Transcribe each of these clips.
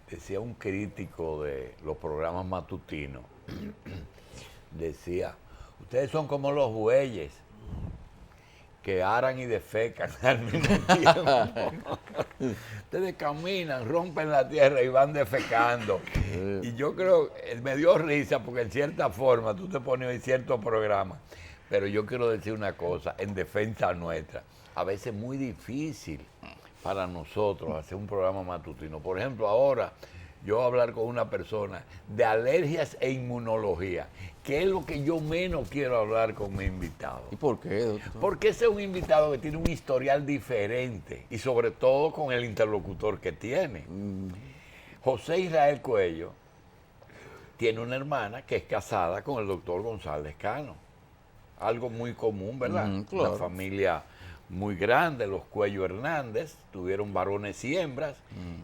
decía un crítico de los programas matutinos, decía, ustedes son como los bueyes que aran y defecan al mismo tiempo. Ustedes caminan, rompen la tierra y van defecando. Y yo creo, me dio risa porque en cierta forma tú te pones en ciertos programas, pero yo quiero decir una cosa, en defensa nuestra, a veces es muy difícil para nosotros hacer un programa matutino. Por ejemplo, ahora yo voy a hablar con una persona de alergias e inmunología, que es lo que yo menos quiero hablar con mi invitado. ¿Y por qué, doctor? Porque ese es un invitado que tiene un historial diferente y sobre todo con el interlocutor que tiene. José Israel Cuello tiene una hermana que es casada con el doctor González Cano. Algo muy común, ¿verdad? Claro. Una familia muy grande, los Cuello Hernández, tuvieron varones y hembras.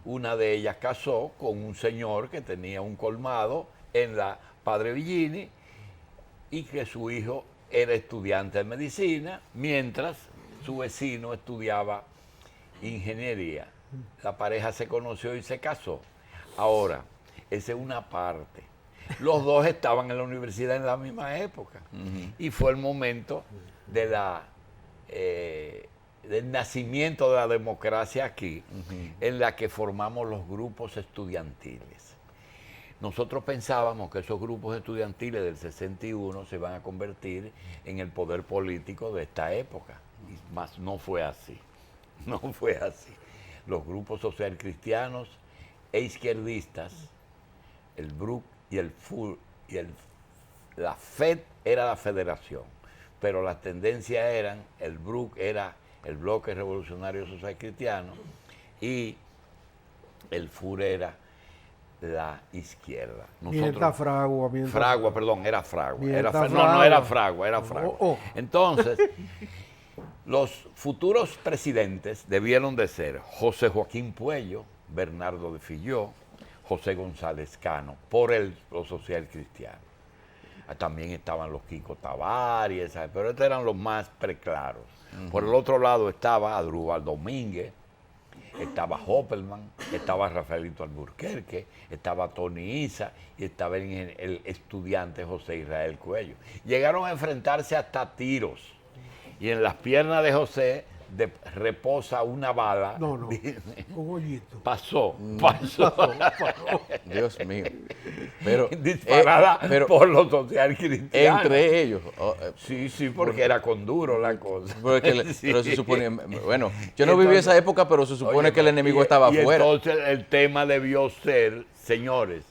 Una de ellas casó con un señor que tenía un colmado en la Padre Villini y que su hijo era estudiante de medicina, mientras su vecino estudiaba ingeniería. La pareja se conoció y se casó. Ahora, esa es una parte. Los dos estaban en la universidad en la misma época. Y fue el momento de del nacimiento de la democracia aquí, en la que formamos los grupos estudiantiles. Nosotros pensábamos que esos grupos estudiantiles del 61 se iban a convertir en el poder político de esta época, mas no fue así, no fue así. Los grupos social cristianos e izquierdistas, el BRUC y el FUR la FED era la federación, pero las tendencias eran, el BRUC era el Bloque Revolucionario Social Cristiano y el FUR era la izquierda. Fragua, perdón, era Fragua. No era Fragua, era Fragua. Entonces, los futuros presidentes debieron de ser José Joaquín Puello, Bernardo de Filló, José González Cano, por los social cristianos. También estaban los Kiko Tavares, pero estos eran los más preclaros. Por el otro lado estaba Adrúbal Domínguez, estaba Hoppelman, estaba Rafaelito Alburquerque, estaba Tony Isa y estaba el estudiante José Israel Cuello. Llegaron a enfrentarse hasta tiros y en las piernas de José reposa una bala. Un hoyito. Pasó. Dios mío. Pero, disparada por los social cristianos. Entre ellos. Sí, porque era con duro la cosa. Pero se supone, bueno, yo no viví esa época, pero se supone que el enemigo estaba afuera. Entonces el tema debió ser, señores,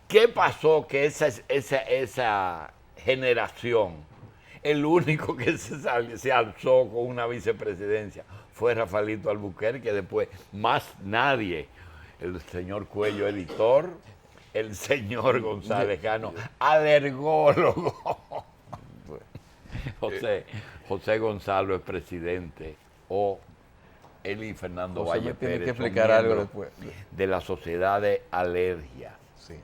¿qué pasó que esa generación, el único que se alzó con una vicepresidencia fue Rafaelito Alburquerque, después más nadie? El señor Cuello, editor, el señor González Cano, alergólogo. José Gonzalo es presidente, o Eli Fernando José Valle me tiene Pérez que explicar algo después. de la Sociedad de Alergias. Sí.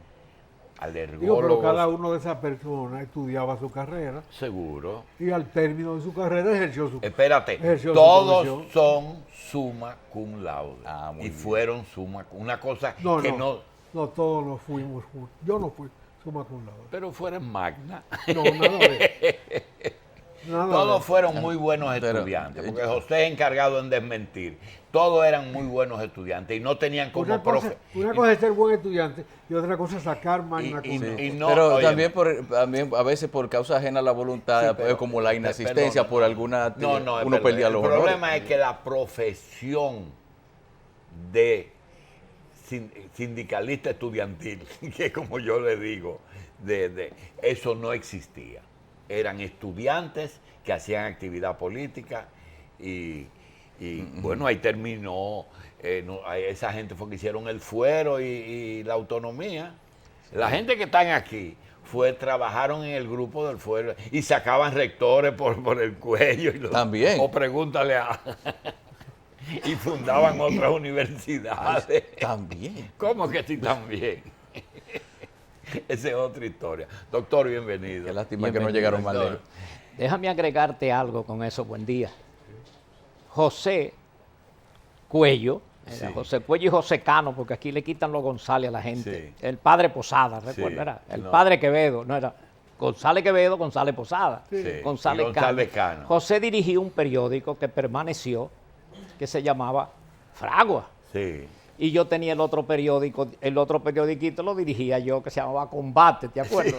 Alergólogos. Pero cada uno de esas personas estudiaba su carrera Seguro. y al término de su carrera ejerció su Espérate, ejerció su todos profesión. son summa cum laude. Muy y bien. fueron summa cum, una cosa que no. No, todos nos fuimos juntos. Yo no fui summa cum laude. Pero fueron magna. No, nada de Todos fueron muy buenos estudiantes, porque José es encargado en desmentir. Todos eran muy buenos estudiantes y no tenían como Una cosa es ser buen estudiante y otra cosa es sacar magna cum laude. y no, pero oye, también a veces por causa ajena a la voluntad, pero- como la inasistencia por alguna... No, es uno verdad. perdía los El problema honores. es que la profesión de sindicalista estudiantil, que como yo le digo, eso no existía. Eran estudiantes que hacían actividad política y bueno, ahí terminó. Esa gente fue que hicieron el fuero y la autonomía. La gente que están aquí trabajaron en el grupo del fuero y sacaban rectores por el cuello. También. O pregúntale y fundaban otras universidades. También. ¿Cómo que sí también? Esa es otra historia. Doctor, bienvenido. Qué lástima que no llegaron más lejos. Déjame agregarte algo con eso, buen día. José Cuello, Sí. José Cuello y José Cano, porque aquí le quitan los González a la gente. Sí. El padre Posada, recuerda, Sí. era el No. padre Quevedo, no era González Quevedo, González Posada, Sí. González, Y González Cano. José dirigió un periódico que permaneció, que se llamaba Fragua. Sí. Y yo tenía el otro periódico, el otro periodiquito lo dirigía yo, que se llamaba Combate, ¿te acuerdas?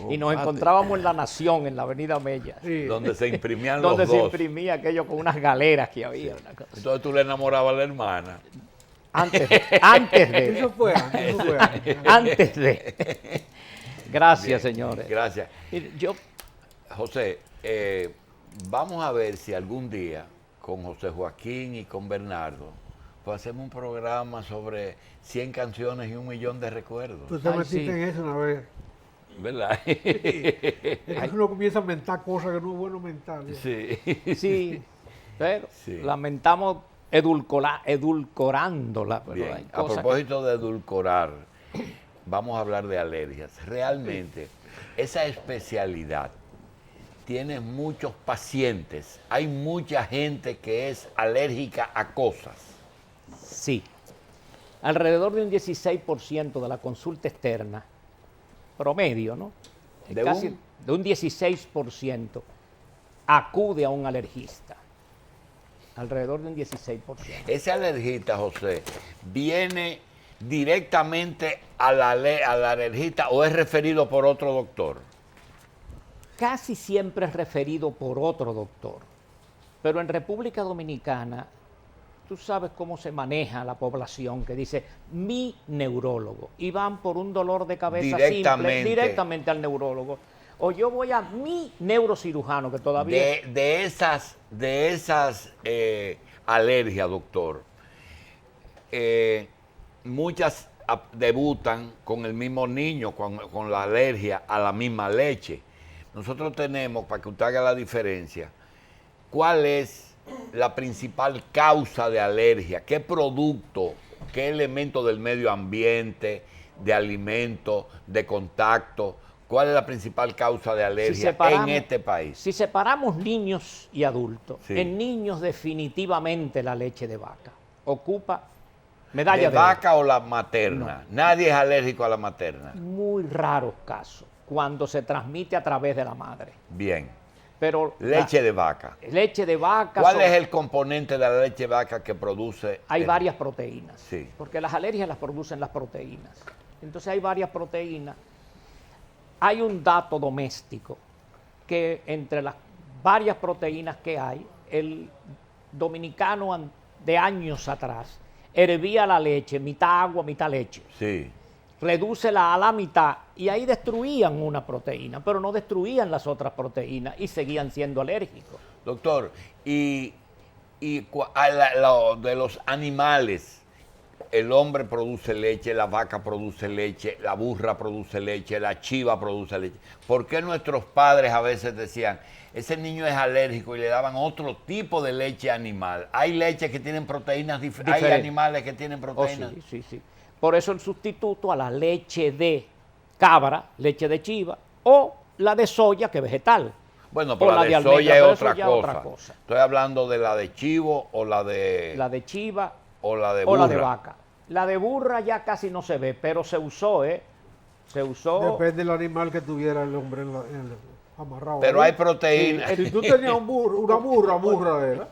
Y nos Combate. encontrábamos en La Nación, en la Avenida Mella, Sí. Donde se imprimían donde los se dos. imprimía aquello con unas galeras que había. Una cosa. Entonces tú le enamorabas a la hermana. Antes de, Eso fue antes, eso fue antes. antes de. Gracias, Bien, señores. Gracias. Mire, yo, José, vamos a ver si algún día con José Joaquín y con Bernardo pues hacemos un programa sobre 100 canciones y 1.000.000 de recuerdos. Tú te Ay, metiste sí. en eso una vez. ¿Verdad? Entonces uno comienza a mentar cosas que no es bueno mentar. ¿ya? Sí. sí, pero Sí. lamentamos edulcorándola. Pero Bien. hay A cosas que- propósito de edulcorar, vamos a hablar de alergias. Realmente, esa especialidad tiene muchos pacientes. Hay mucha gente que es alérgica a cosas. Sí. Alrededor de un 16% de la consulta externa, promedio, ¿no? ¿De Casi un? de un 16% acude a un alergista. Alrededor de un 16%. Ese alergista, José, viene directamente al alergista o es referido por otro doctor. Casi siempre es referido por otro doctor. Pero en República Dominicana, tú sabes cómo se maneja la población que dice mi neurólogo y van por un dolor de cabeza Directamente. simple directamente al neurólogo. O yo voy a mi neurocirujano, que todavía... De esas alergias, doctor, muchas debutan con el mismo niño, con la alergia a la misma leche. Nosotros tenemos, para que usted haga la diferencia, ¿cuál es la principal causa de alergia? ¿Qué producto, qué elemento del medio ambiente, de alimento, de contacto? ¿Cuál es la principal causa de alergia en este país? Si separamos niños y adultos, Sí. en niños definitivamente la leche de vaca ocupa medalla ¿De de oro. vaca o la materna? Nadie es alérgico a la materna. Muy raros casos, cuando se transmite a través de la madre. Bien. Pero Leche de vaca. leche de vaca... ¿Cuál son- es el componente de la leche de vaca que produce? Hay varias proteínas, Sí. porque las alergias las producen las proteínas. Entonces hay varias proteínas. Hay un dato doméstico que entre las varias proteínas que hay, el dominicano de años atrás hervía la leche, mitad agua, mitad leche. Sí. Redúcela a la mitad y ahí destruían una proteína, pero no destruían las otras proteínas y seguían siendo alérgicos. Doctor, y de los animales, el hombre produce leche, la vaca produce leche, la burra produce leche, la chiva produce leche. ¿Por qué nuestros padres a veces decían, ese niño es alérgico y le daban otro tipo de leche animal? Hay leches que tienen proteínas hay Diferente. animales que tienen Oh, proteínas. sí, sí, sí. Por eso el sustituto a la leche de cabra, leche de chiva, o la de soya, que es vegetal. Bueno, O pero la de almendra, soya es pero eso otra ya cosa. Estoy hablando de la de chivo o la de, La de chiva o la de o burra. la de vaca. La de burra ya casi no se ve, pero se usó, ¿eh? Se usó. Depende del animal que tuviera el hombre amarrado. Pero ahí. hay proteínas. Si tú tenías una burra era.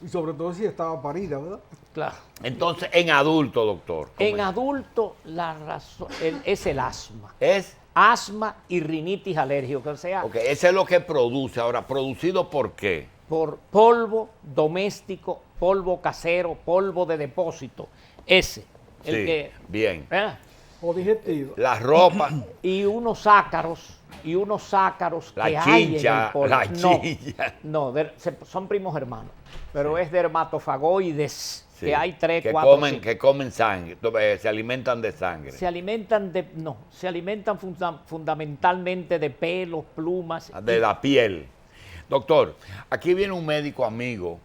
Y sobre todo si estaba parida, ¿verdad? Claro. Entonces, en adulto, doctor. ¿cómo En es? adulto la razón es el asma. Es, Asma y rinitis alérgica, o sea, ok, ese es lo que produce. Ahora, ¿producido por qué? por polvo doméstico, polvo casero, polvo de depósito. Ese, el Sí, que. bien. ¿eh? O digestivo. La ropa, Y unos ácaros la que hay en el chincha, polvo. la No, chincha. no, son primos hermanos, pero es dermatofagoides, Sí, que hay 3, que 4, comen, que comen sangre, se alimentan de sangre. se alimentan fundamentalmente de pelos, plumas. De la piel. Doctor, aquí viene un médico amigo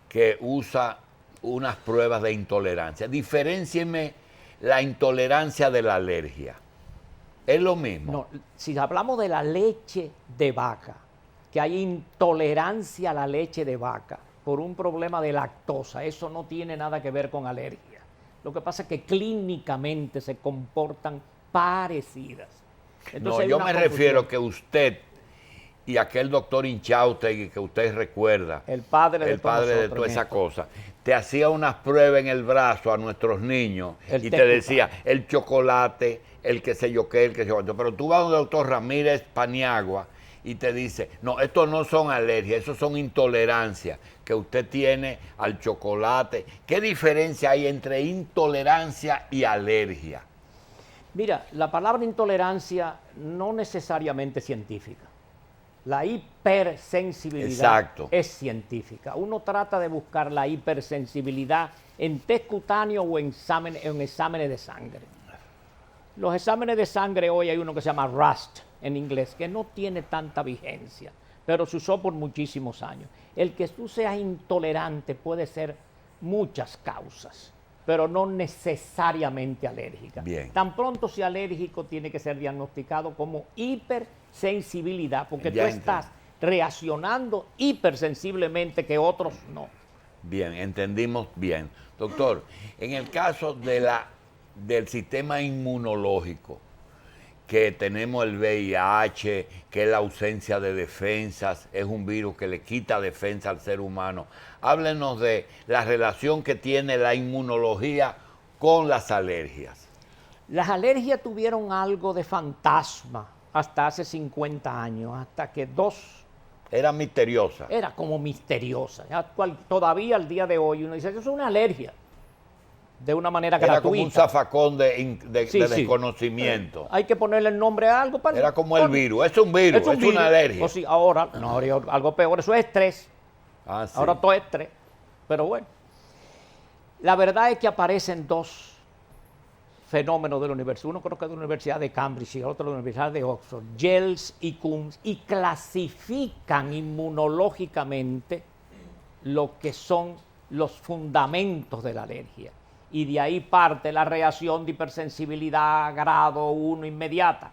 que usa unas pruebas de intolerancia. Diferéncieme la intolerancia de la alergia. ¿Es lo mismo? No, si hablamos de la leche de vaca, que hay intolerancia a la leche de vaca, por un problema de lactosa. Eso no tiene nada que ver con alergia. Lo que pasa es que clínicamente se comportan parecidas. Entonces, no, hay yo una me confusión. refiero que usted y aquel doctor Inchautegui que usted recuerda, El padre de el padre de nosotros toda en esa esto. cosa, te hacía unas pruebas en el brazo a nuestros niños El y té te decía cubano. el chocolate, el que sé yo qué, el que sé yo cuánto. Pero tú vas a un doctor Ramírez Paniagua y te dice, no, estos no son alergias, esos son intolerancias que usted tiene al chocolate. ¿Qué diferencia hay entre intolerancia y alergia? Mira, la palabra intolerancia no necesariamente es científica. La hipersensibilidad Exacto. es científica. Uno trata de buscar la hipersensibilidad en test cutáneo o en exámenes de sangre. Los exámenes de sangre hoy hay uno que se llama RUST en inglés, que no tiene tanta vigencia, pero se usó por muchísimos años. El que tú seas intolerante puede ser muchas causas, pero no necesariamente alérgica. Bien. Tan pronto sea alérgico, tiene que ser diagnosticado como hipersensibilidad, porque Ya tú entiendo. estás reaccionando hipersensiblemente que otros no. Bien, entendimos bien. Doctor, en el caso del sistema inmunológico, que tenemos el VIH, que es la ausencia de defensas, es un virus que le quita defensa al ser humano. Háblenos de la relación que tiene la inmunología con las alergias. Las alergias tuvieron algo de fantasma hasta hace 50 años, hasta que Era misteriosa. era como misteriosa. Todavía al día de hoy uno dice, eso es una alergia, de una manera Era gratuita. como un zafacón de Sí, sí. desconocimiento. Hay que ponerle el nombre a algo para... Era como el virus. Es un virus, es virus. una alergia. O sí, ahora, no, ahora algo peor, eso es estrés. Ah, sí. Ahora todo es estrés. Pero bueno, la verdad es que aparecen dos fenómenos de la universidad. Uno creo que es de la Universidad de Cambridge y el otro de la Universidad de Oxford, Gels y Coombs, y clasifican inmunológicamente lo que son los fundamentos de la alergia. Y de ahí parte la reacción de hipersensibilidad grado 1 inmediata,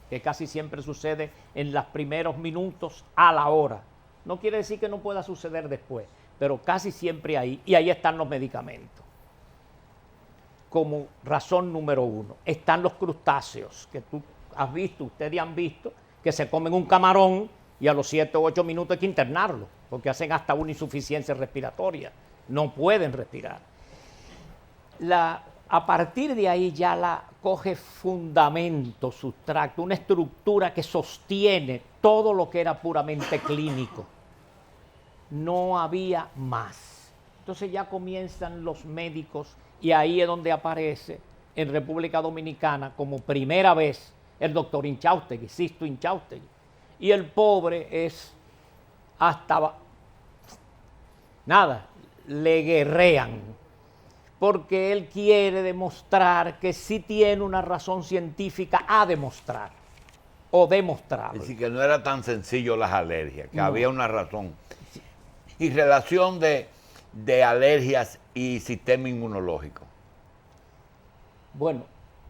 que casi siempre sucede en los primeros minutos a la hora. No quiere decir que no pueda suceder después, pero casi siempre ahí, y ahí están los medicamentos. Como razón número 1, están los crustáceos, que tú has visto, ustedes han visto, que se comen un camarón y a los 7 o 8 minutos hay que internarlo, porque hacen hasta una insuficiencia respiratoria, no pueden respirar. A partir de ahí ya la coge fundamento, sustracto, una estructura que sostiene todo lo que era puramente clínico. No había más. Entonces ya comienzan los médicos y ahí es donde aparece en República Dominicana como primera vez el doctor Inchautegui, Sisto Inchautegui. Y el pobre es hasta nada, le guerrean, porque él quiere demostrar que sí tiene una razón científica a demostrar o demostrarlo. Es decir, que no era tan sencillo las alergias, que No. había una razón. Y relación de alergias y sistema inmunológico. Bueno,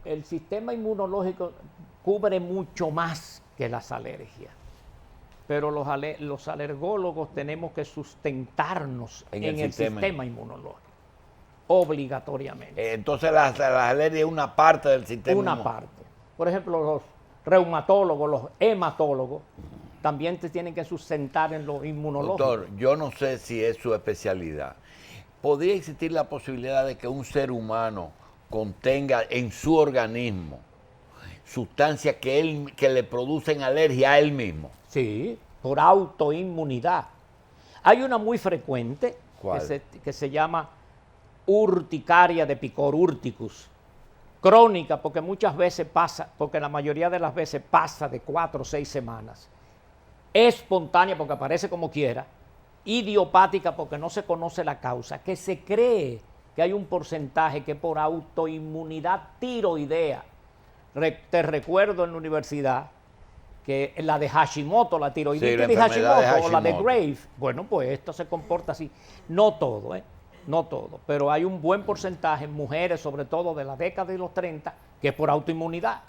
el sistema inmunológico cubre mucho más que las alergias, pero los alergólogos tenemos que sustentarnos en el sistema inmunológico, obligatoriamente. Entonces las alergias es una parte del sistema Una parte. Por ejemplo, los reumatólogos, los hematólogos, también se tienen que sustentar en lo inmunológico. Doctor, yo no sé si es su especialidad. ¿Podría existir la posibilidad de que un ser humano contenga en su organismo sustancias que le producen alergia a él mismo? Sí, por autoinmunidad. Hay una muy frecuente ¿Cuál? que se llama urticaria de picor, urticus. Crónica, porque muchas veces pasa, porque la mayoría de las veces pasa de 4 o 6 semanas. Espontánea, porque aparece como quiera. Idiopática, porque no se conoce la causa. Que se cree que hay un porcentaje que por autoinmunidad tiroidea. Te recuerdo en la universidad que la de Hashimoto, la tiroiditis Sí, la de enfermedad de Hashimoto o la de Hashimoto. Grave, bueno, pues esto se comporta así. No todo, no todo, pero hay un buen porcentaje en mujeres, sobre todo de la década de los 30, que es por autoinmunidad.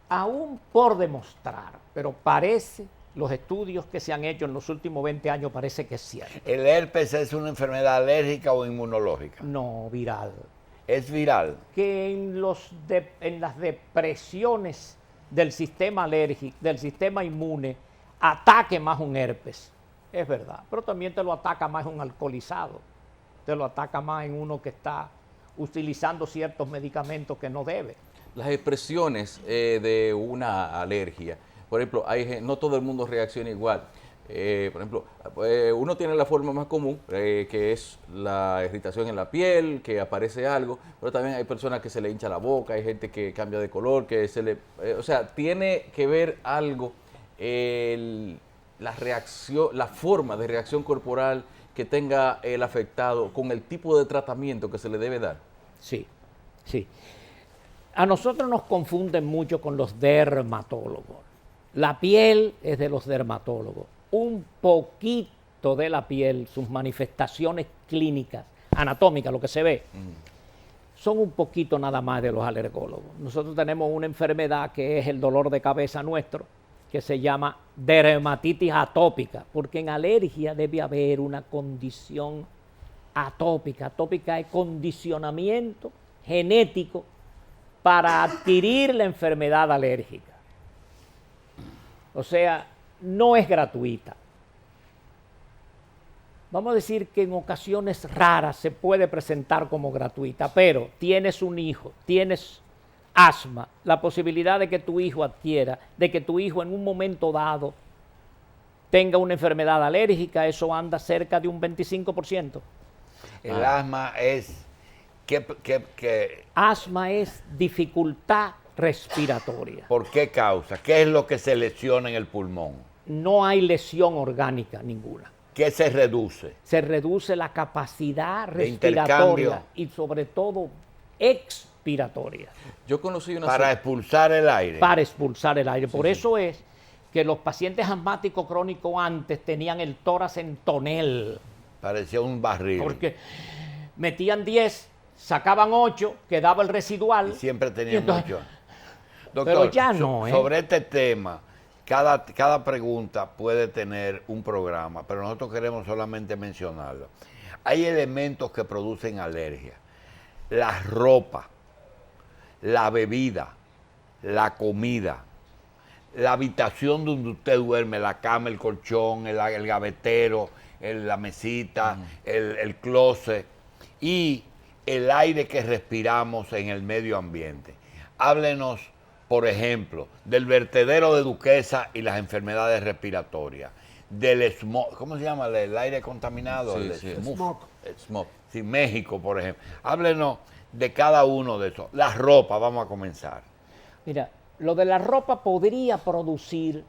Aún por demostrar, pero parece los estudios que se han hecho en los últimos 20 años parece que es cierto. ¿El herpes es una enfermedad alérgica o inmunológica? No, viral. Es viral. Que en las depresiones del sistema alérgico, del sistema inmune, ataque más un herpes. Es verdad, pero también te lo ataca más un alcoholizado. Te lo ataca más en uno que está utilizando ciertos medicamentos que no debe. Las expresiones de una alergia, por ejemplo, no todo el mundo reacciona igual. Por ejemplo, uno tiene la forma más común, que es la irritación en la piel, que aparece algo, pero también hay personas que se le hincha la boca, hay gente que cambia de color, que se le... o sea, tiene que ver algo, la reacción, la forma de reacción corporal que tenga el afectado con el tipo de tratamiento que se le debe dar. Sí, sí. A nosotros nos confunden mucho con los dermatólogos. La piel es de los dermatólogos. Un poquito de la piel, sus manifestaciones clínicas, anatómicas, lo que se ve, son un poquito nada más de los alergólogos. Nosotros tenemos una enfermedad que es el dolor de cabeza nuestro, que se llama dermatitis atópica, porque en alergia debe haber una condición atópica. Atópica es condicionamiento genético para adquirir la enfermedad alérgica. O sea, no es gratuita. Vamos a decir que en ocasiones raras se puede presentar como gratuita, pero tienes un hijo, tienes asma, la posibilidad de que tu hijo adquiera, de que tu hijo en un momento dado tenga una enfermedad alérgica, eso anda cerca de un 25%. El asma es... Asma es dificultad respiratoria. ¿Por qué causa? ¿Qué es lo que se lesiona en el pulmón? No hay lesión orgánica ninguna. ¿Qué se reduce? Se reduce la capacidad De respiratoria y sobre todo expiratoria. Yo conocí una... Para expulsar el aire. Para expulsar el aire. Por eso es que los pacientes asmáticos crónicos antes tenían el tórax en tonel. Parecía un barril. Porque metían 10, sacaban 8, quedaba el residual. Y siempre tenían 8. Doctor, pero ya no, sobre este tema, cada pregunta puede tener un programa, pero nosotros queremos solamente mencionarlo. Hay elementos que producen alergia. La ropa, la bebida, la comida, la habitación donde usted duerme, la cama, el colchón, el gavetero, la mesita, el closet y el aire que respiramos en el medio ambiente. Háblenos, por ejemplo, del vertedero de Duquesa y las enfermedades respiratorias, del smog, ¿cómo se llama? El aire contaminado, Smog. Sí, México, por ejemplo. Háblenos de cada uno de esos. La ropa, vamos a comenzar. Mira, lo de la ropa podría producir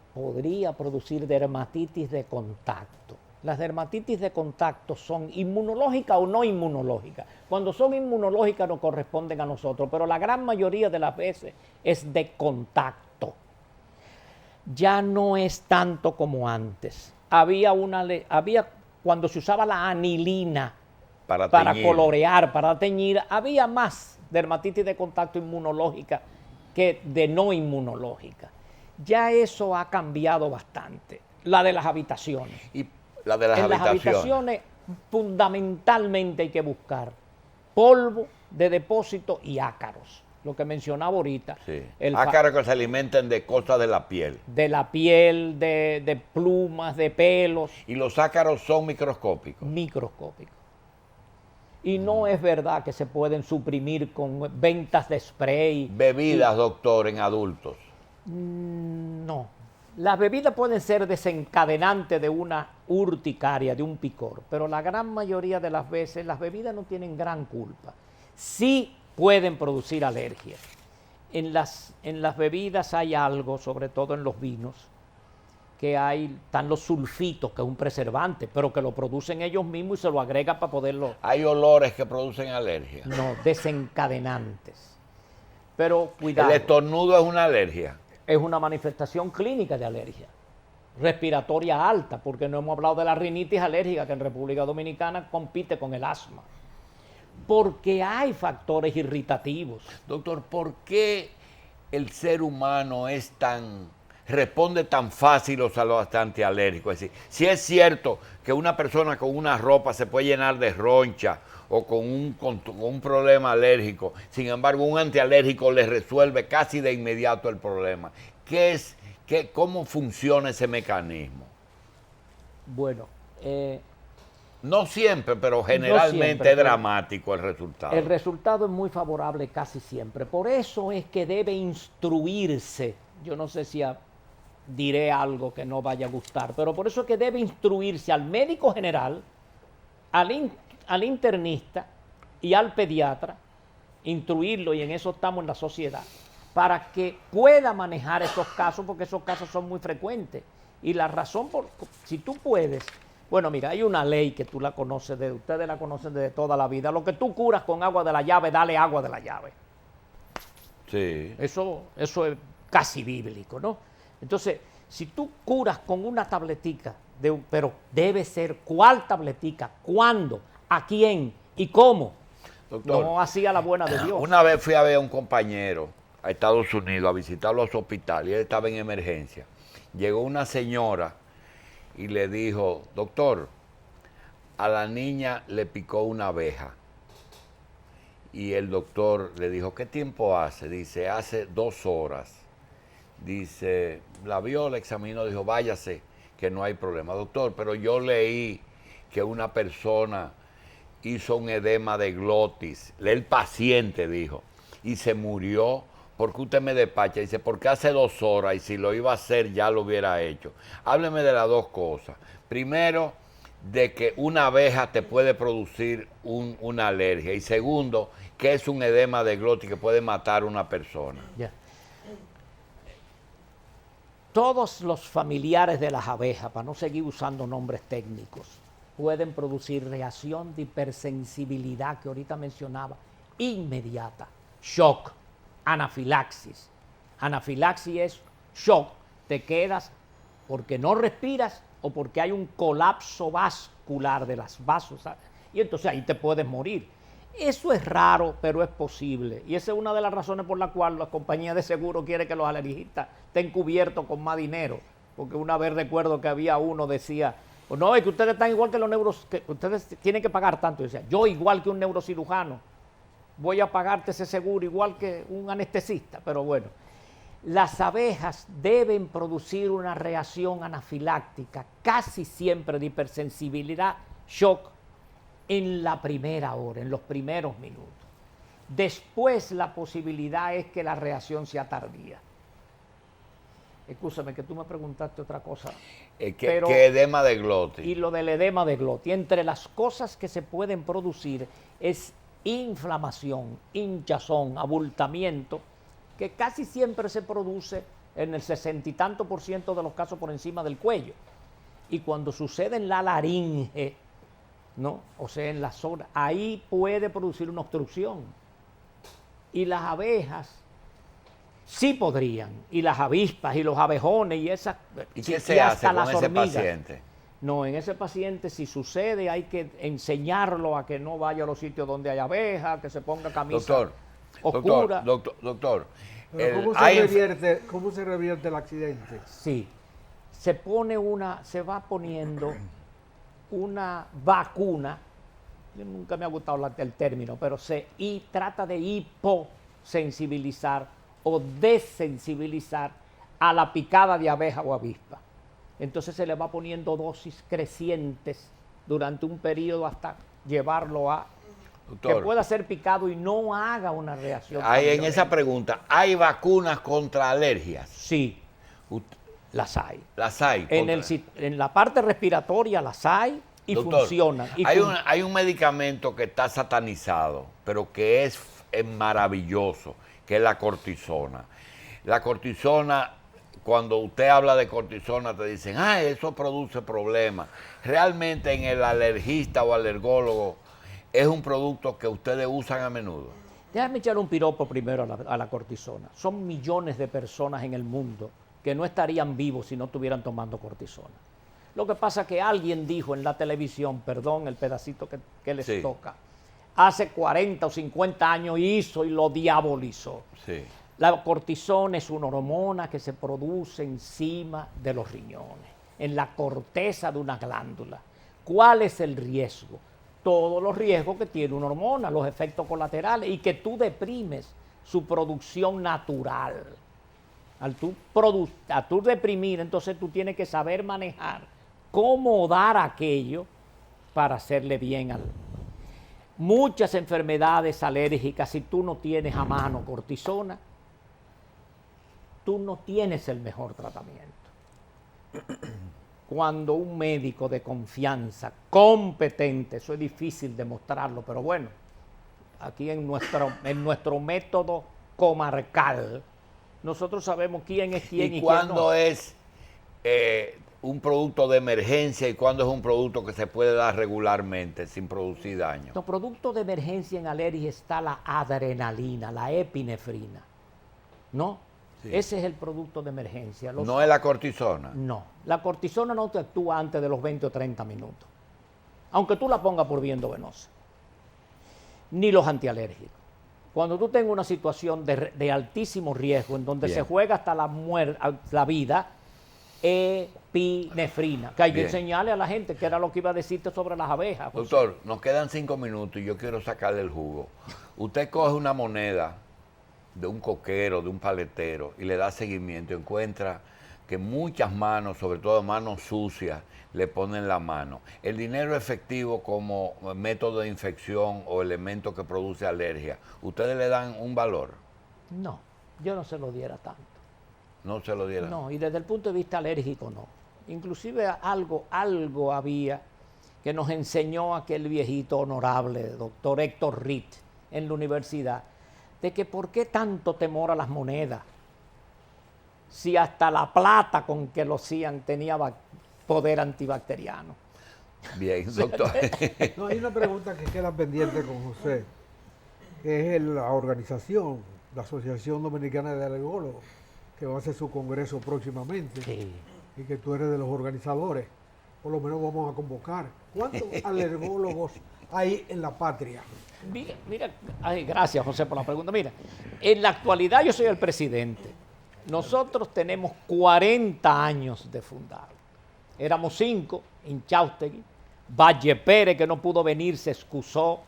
dermatitis de contacto. Las dermatitis de contacto son inmunológicas o no inmunológicas. Cuando son inmunológicas no corresponden a nosotros, pero la gran mayoría de las veces es de contacto. Ya no es tanto como antes. Había cuando se usaba la anilina para colorear, para teñir, había más dermatitis de contacto inmunológica que de no inmunológica. Ya eso ha cambiado bastante. La de las habitaciones. Y la de las en las habitaciones fundamentalmente hay que buscar polvo de depósito y ácaros. Lo que mencionaba ahorita. Sí. Ácaros que se alimentan de cosas de la piel. De la piel, de plumas, de pelos. Y los ácaros son microscópicos. Microscópicos. Y no es verdad que se pueden suprimir con ventas de spray. Bebidas, doctor, en adultos. No. Las bebidas pueden ser desencadenantes de una urticaria, de un picor, pero la gran mayoría de las veces las bebidas no tienen gran culpa. Sí pueden producir alergias. En las bebidas hay algo, sobre todo en los vinos, están los sulfitos, que es un preservante, pero que lo producen ellos mismos y se lo agregan para poderlo... ¿Hay olores que producen alergia? No, desencadenantes. Pero cuidado. ¿El estornudo es una alergia? Es una manifestación clínica de alergia. Respiratoria alta, porque no hemos hablado de la rinitis alérgica, que en República Dominicana compite con el asma. Porque hay factores irritativos. Doctor, ¿por qué el ser humano es tan responde tan fácil a los antialérgicos. Es decir, si es cierto que una persona con una ropa se puede llenar de roncha o con un problema alérgico, sin embargo un antialérgico le resuelve casi de inmediato el problema. ¿Cómo funciona ese mecanismo? Bueno, No siempre, pero generalmente siempre, es dramático el resultado. el resultado es muy favorable casi siempre. Por eso es que debe instruirse. Yo no sé si diré algo que no vaya a gustar, pero por eso es que debe instruirse al médico general, al internista y al pediatra, instruirlo, y en eso estamos en la sociedad, para que pueda manejar esos casos, porque esos casos son muy frecuentes. Y la razón si tú puedes, bueno, mira, hay una ley que tú la conoces, ustedes la conocen desde toda la vida. Lo que tú curas con agua de la llave, dale agua de la llave. Sí. Eso es casi bíblico, ¿no? Entonces, si tú curas con una tabletica, pero debe ser ¿cuál tabletica? ¿Cuándo? ¿A quién? ¿Y cómo? Doctor, no hacía la buena de Dios. una vez fui a ver a un compañero a Estados Unidos a visitar los hospitales y él estaba en emergencia. Llegó una señora y le dijo, doctor, a la niña le picó una abeja. Y el doctor le dijo, ¿qué tiempo hace? Dice, hace 2 horas. Dice, la vio, la examinó, dijo, váyase, que no hay problema. Doctor, pero yo leí que una persona hizo un edema de glotis, el paciente dijo, y se murió. ¿Por qué usted me despacha? Dice, porque hace 2 horas y si lo iba a hacer ya lo hubiera hecho. Hábleme de las dos cosas. Primero, de que una abeja te puede producir una alergia. Y segundo, que es un edema de glotis que puede matar a una persona. Ya. Todos los familiares de las abejas, para no seguir usando nombres técnicos, pueden producir reacción de hipersensibilidad que ahorita mencionaba, inmediata, shock, anafilaxis. Anafilaxis es shock, te quedas porque no respiras o porque hay un colapso vascular de las vasos, ¿sabes? Y entonces ahí te puedes morir. Eso es raro, pero es posible. Y esa es una de las razones por la cual la compañía de seguro quiere que los alergistas estén cubiertos con más dinero. Porque una vez recuerdo que había uno decía, pues no, es que ustedes están igual que los neuros, que ustedes tienen que pagar tanto. Y decía, yo igual que un neurocirujano, voy a pagarte ese seguro igual que un anestesista. Pero bueno, las abejas deben producir una reacción anafiláctica, casi siempre de hipersensibilidad, shock, en la primera hora, en los primeros minutos. Después la posibilidad es que la reacción sea tardía. Escúchame, que tú me preguntaste otra cosa. ¿Qué edema de glotis? Y lo del edema de glotis. Entre las cosas que se pueden producir es inflamación, hinchazón, abultamiento, que casi siempre se produce en el 60 y tanto % de los casos por encima del cuello. Y cuando sucede en la laringe, ¿no? O sea, en la zona, ahí puede producir una obstrucción. Y las abejas sí podrían, y las avispas, y los abejones, y esas. ¿Y qué se hace con ese paciente? No, en ese paciente, si sucede, hay que enseñarlo a que no vaya a los sitios donde hay abejas, que se ponga camisa oscura. Doctor. Pero ¿cómo se revierte el accidente? Sí, se va poniendo una vacuna, yo nunca me ha gustado el término, pero trata de hiposensibilizar o desensibilizar a la picada de abeja o avispa. Entonces se le va poniendo dosis crecientes durante un periodo hasta llevarlo a que pueda ser picado y no haga una reacción. En esa pregunta, ¿hay vacunas contra alergias? Sí. Las hay. Las hay. En la parte respiratoria las hay y doctor, funcionan. Hay un medicamento que está satanizado, pero que es maravilloso, que es la cortisona. La cortisona, cuando usted habla de cortisona, te dicen, eso produce problemas. Realmente en el alergista o alergólogo es un producto que ustedes usan a menudo. Déjame echar un piropo primero a la cortisona. Son millones de personas en el mundo que no estarían vivos si no estuvieran tomando cortisona. Lo que pasa es que alguien dijo en la televisión, perdón el pedacito que les toca, hace 40 o 50 años hizo y lo diabolizó. Sí. La cortisona es una hormona que se produce encima de los riñones, en la corteza de una glándula. ¿Cuál es el riesgo? Todos los riesgos que tiene una hormona, los efectos colaterales, y que tú deprimes su producción natural. Al tú deprimir, entonces tú tienes que saber manejar cómo dar aquello para hacerle bien al... Muchas enfermedades alérgicas, si tú no tienes a mano cortisona, tú no tienes el mejor tratamiento. Cuando un médico de confianza, competente, eso es difícil demostrarlo, pero bueno, aquí en nuestro método comarcal, nosotros sabemos quién es quién y quién no. ¿Y cuándo es un producto de emergencia y cuándo es un producto que se puede dar regularmente sin producir daño? Los productos de emergencia en alergia está la adrenalina, la epinefrina, ¿no? Sí. Ese es el producto de emergencia. ¿No es la cortisona? No, la cortisona no te actúa antes de los 20 o 30 minutos, aunque tú la pongas por vía endovenosa, ni los antialérgicos. Cuando tú tengas una situación de altísimo riesgo, en donde Bien. se juega hasta la vida, epinefrina, que hay que Bien. enseñarle a la gente, que era lo que iba a decirte sobre las abejas. José. Doctor, nos quedan 5 minutos y yo quiero sacarle el jugo. Usted coge una moneda de un coquero, de un paletero, y le da seguimiento, encuentra que muchas manos, sobre todo manos sucias, le ponen la mano. El dinero efectivo como método de infección o elemento que produce alergia, ¿ustedes le dan un valor? No, yo no se lo diera tanto. No se lo dieran. No, y desde el punto de vista alérgico no. Inclusive algo había que nos enseñó aquel viejito honorable, doctor Héctor Ritt, en la universidad, de que por qué tanto temor a las monedas, si hasta la plata con que lo hacían tenía poder antibacteriano. Bien, doctor. No, hay una pregunta que queda pendiente con José, que es la organización, la Asociación Dominicana de Alergólogos, que va a hacer su congreso próximamente, Sí. y que tú eres de los organizadores. Por lo menos vamos a convocar. ¿Cuántos alergólogos hay en la patria? Mira, ay, gracias José por la pregunta. Mira, en la actualidad yo soy el presidente. Nosotros tenemos 40 años de fundado. Éramos 5 en Chaustegui. Valle Pérez, que no pudo venir, se excusó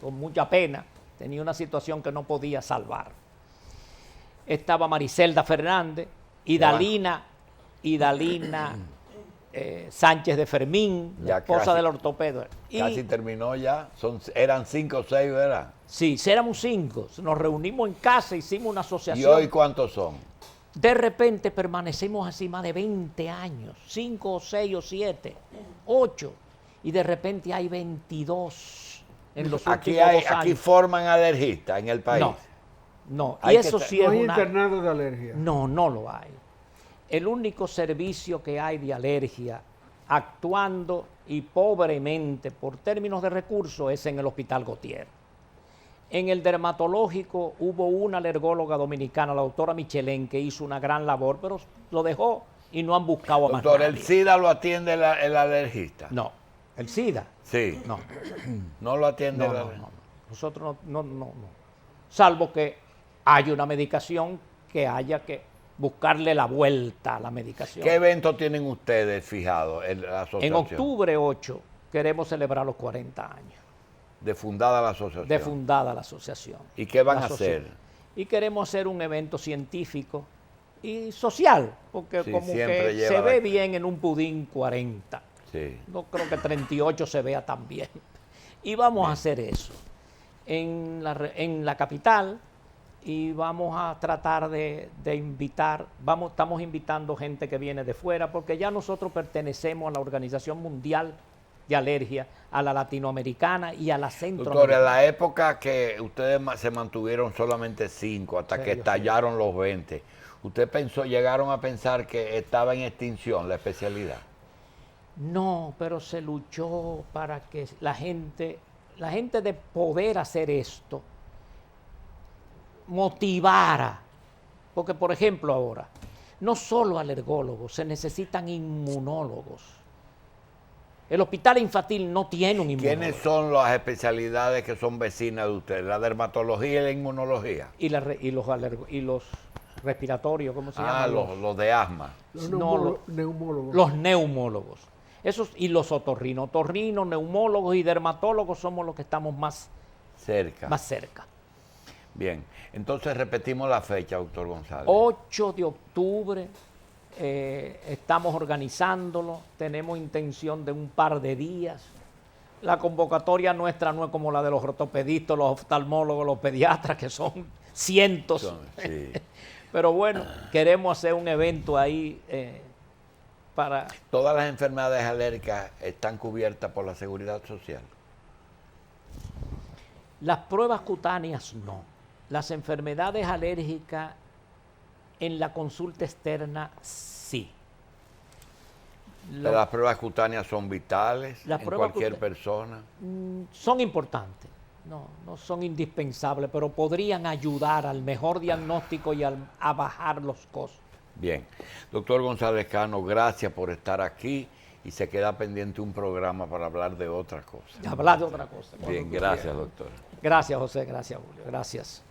con mucha pena. Tenía una situación que no podía salvar. Estaba Maricelda Fernández, Idalina Sánchez de Fermín, la Ya esposa casi- del ortopedo. Casi terminó ya. Eran 5 o 6, ¿verdad? Sí, éramos 5. Nos reunimos en casa, hicimos una ¿Y asociación. hoy cuántos son? De repente permanecemos así más de 20 años, 5 o 6 o 7, 8, y de repente hay 22 en los últimos 2 años. Aquí forman alergistas en el país. No, Hay y que eso te- sí No es hay una... internado de alergia. No, no lo hay. El único servicio que hay de alergia actuando y pobremente por términos de recursos es en el Hospital Gautier. En el dermatológico hubo una alergóloga dominicana, la doctora Michelén, que hizo una gran labor, pero lo dejó y no han buscado a más Doctor, ¿el nadie. SIDA lo atiende el alergista? No, el SIDA, Sí. no. No lo atiende No, el no, alergista. no. Nosotros no. Salvo que haya una medicación que haya que buscarle la vuelta a la medicación. ¿Qué eventos tienen ustedes fijados en la asociación? En octubre 8 queremos celebrar los 40 años De fundada la asociación. de fundada la asociación. ¿Y qué van La a hacer? Y queremos hacer un evento científico y social, porque Sí, como siempre que lleva se la- ve bien en un pudín 40. Sí. No creo que 38 se vea tan bien. Y vamos a hacer eso en la capital, y vamos a tratar de invitar, estamos invitando gente que viene de fuera, porque ya nosotros pertenecemos a la Organización Mundial de Alergia, a la latinoamericana y a la Doctor, en centroamericana. la época que ustedes se mantuvieron solamente 5 hasta que Serio, sí. estallaron los 20, ¿usted llegaron a pensar que estaba en extinción la especialidad? No, pero se luchó para que la gente de poder hacer esto, motivara. Porque, por ejemplo, ahora, no solo alergólogos, se necesitan inmunólogos. El hospital infantil no tiene un inmunólogo. ¿Quiénes son las especialidades que son vecinas de ustedes? ¿La dermatología y la inmunología? Y los respiratorios, ¿cómo se llama? Los de asma. Los No, neumólogos. Los neumólogos. Esos, y los otorrinos. Otorrinos, neumólogos y dermatólogos somos los que estamos más cerca. Bien, entonces repetimos la fecha, doctor González. 8 de octubre estamos organizándolo, tenemos intención de un par de días. La convocatoria nuestra no es como la de los ortopedistas, los oftalmólogos, los pediatras, que son cientos. Sí. Pero bueno, queremos hacer un evento ahí para... ¿Todas las enfermedades alérgicas están cubiertas por la Seguridad Social? Las pruebas cutáneas no. Las enfermedades alérgicas en la consulta externa sí. Las pruebas cutáneas son vitales Las en pruebas cualquier persona. Son importantes, no son indispensables, pero podrían ayudar al mejor diagnóstico y a bajar los costos. Bien. Doctor González Cano, gracias por estar aquí y se queda pendiente un programa para hablar de otra cosa. Hablar de otra cosa. Bien, gracias, doctor. Gracias, José, gracias, Julio, gracias.